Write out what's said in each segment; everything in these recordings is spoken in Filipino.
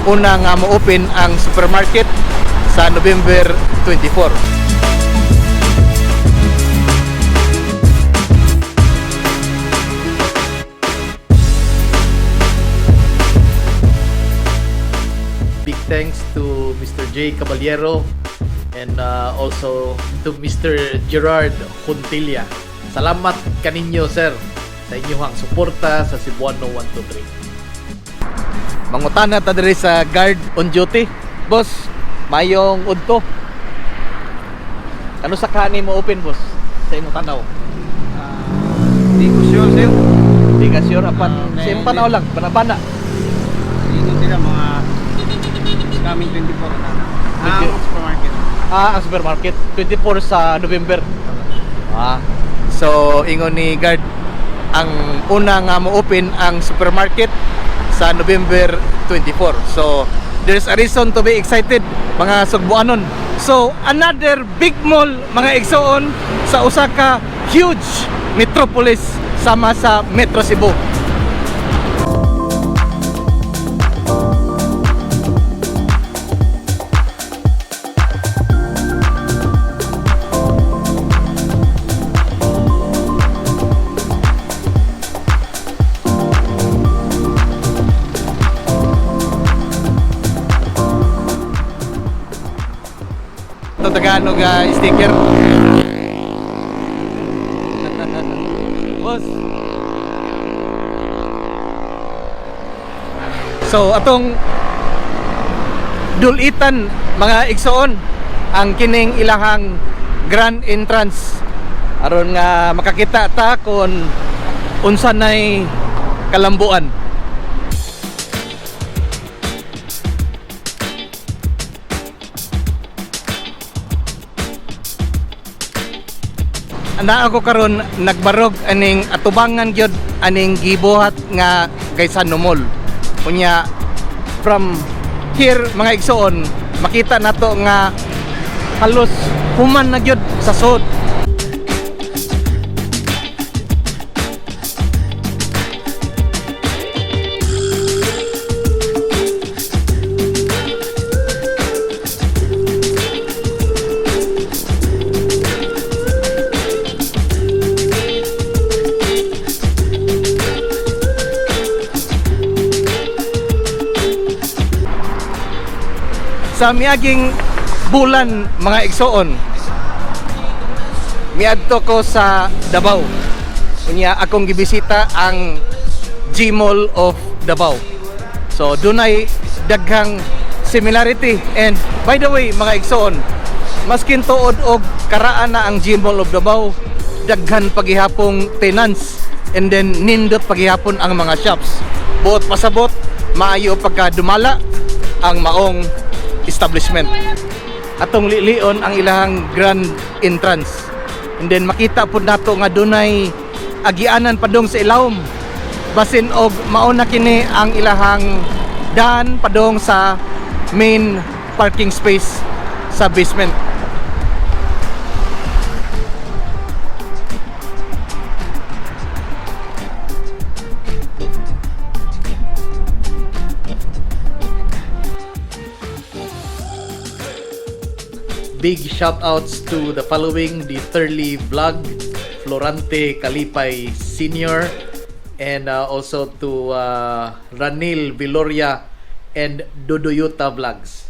una nga mo-open ang supermarket sa November 24. Big thanks to Mr. J. Caballero and also to Mr. Gerard Juntilla. Salamat kaninyo, sir, sa inyong suporta sa Cebuano 123. Mangutana ta diri sa guard on duty. Boss, mayong udto. Ano sa kani mo open, boss? Sa imong tanaw. Hindi ko sure sa'yo. Di ka sure apan sa imong tanaw lang, bana-bana. Dito sila mga coming 24 na. Ang supermarket. Ang supermarket 24 sa November. So ingon ni guard ang una nga mo open ang supermarket sa November 24. So there's a reason to be excited, mga Sugbuanon. So another big mall, mga igsoon, sa usa ka huge metropolis sama sa Metro Cebu. Tagalog sticker. Boss. So atong dulitan, mga igsoon, ang kining ilahang grand entrance aron nga makakita ta kung unsa nay kalambuan. Na ako karon nagbarog aning atubangan gyud aning gibuhat nga Gaisano Mall. Unya from here, mga igsoon, makita nato nga halos human na gyud sa sud. Sa miaging bulan, mga igsoon, miadto ko sa Davao. Unya akong gibisita ang G-Mall of Davao. So dunay daghang similarity. And by the way, mga igsoon, maskin tuod og karaan na ang G-Mall of Davao, daghan paghihapong tenants and then nindot paghihapon ang mga shops. Buot pasabot, maayo pagka dumala ang maong establishment. Atong lilion ang ilahang grand entrance. And then makita po nato nga dunay agianan padong sa ilawom. Basin og mauna kini ang ilahang daan padong sa main parking space sa basement. Big shoutouts to the following: the Thurley Vlog, Florante Kalipay Sr., and also to Ranil Viloria and Dodoyuta Vlogs.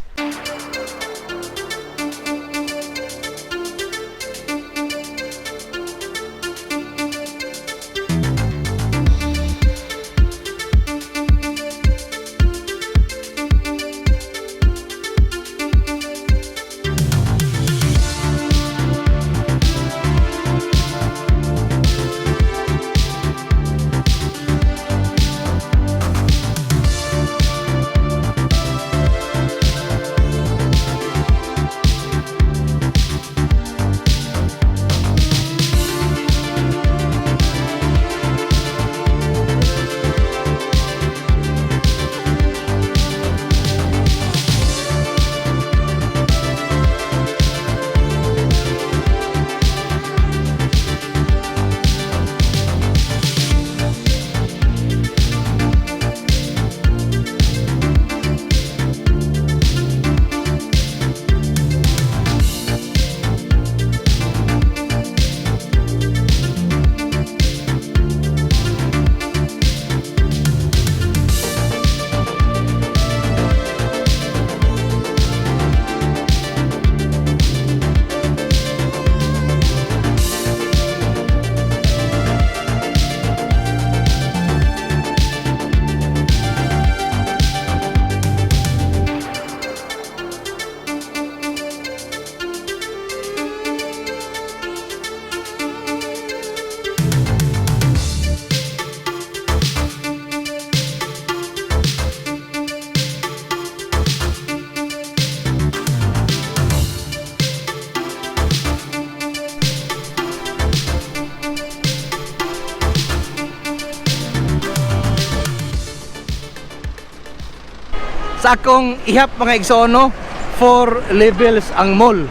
Sa akong ihap mga igsono, 4 levels ang mall.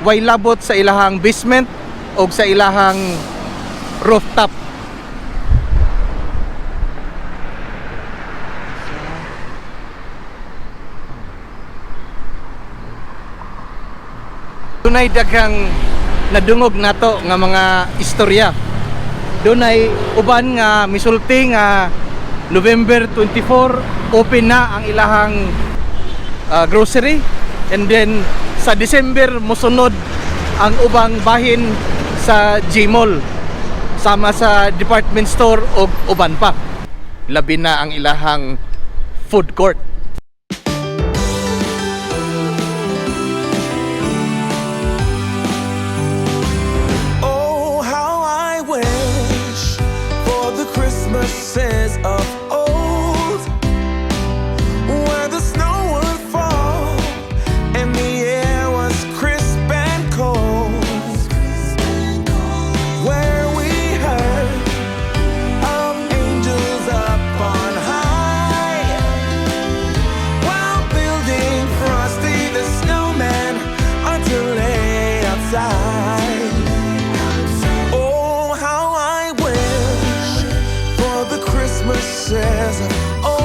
Way labot sa ilahang basement o sa ilahang rooftop. Dunay daghang nadungog nato nga mga istorya. Dunay uban nga misulti nga November 24 open na ang ilahang grocery, and then sa December mosunod ang ubang bahin sa Gmall sama sa department store o uban pa. Labi na ang ilahang food court. Oh, how I wish for the Christmases of old, where the snow would fall and the air was crisp and cold, where we heard of angels up on high while building Frosty the Snowman until late outside. Oh, how I wish for the Christmases of old.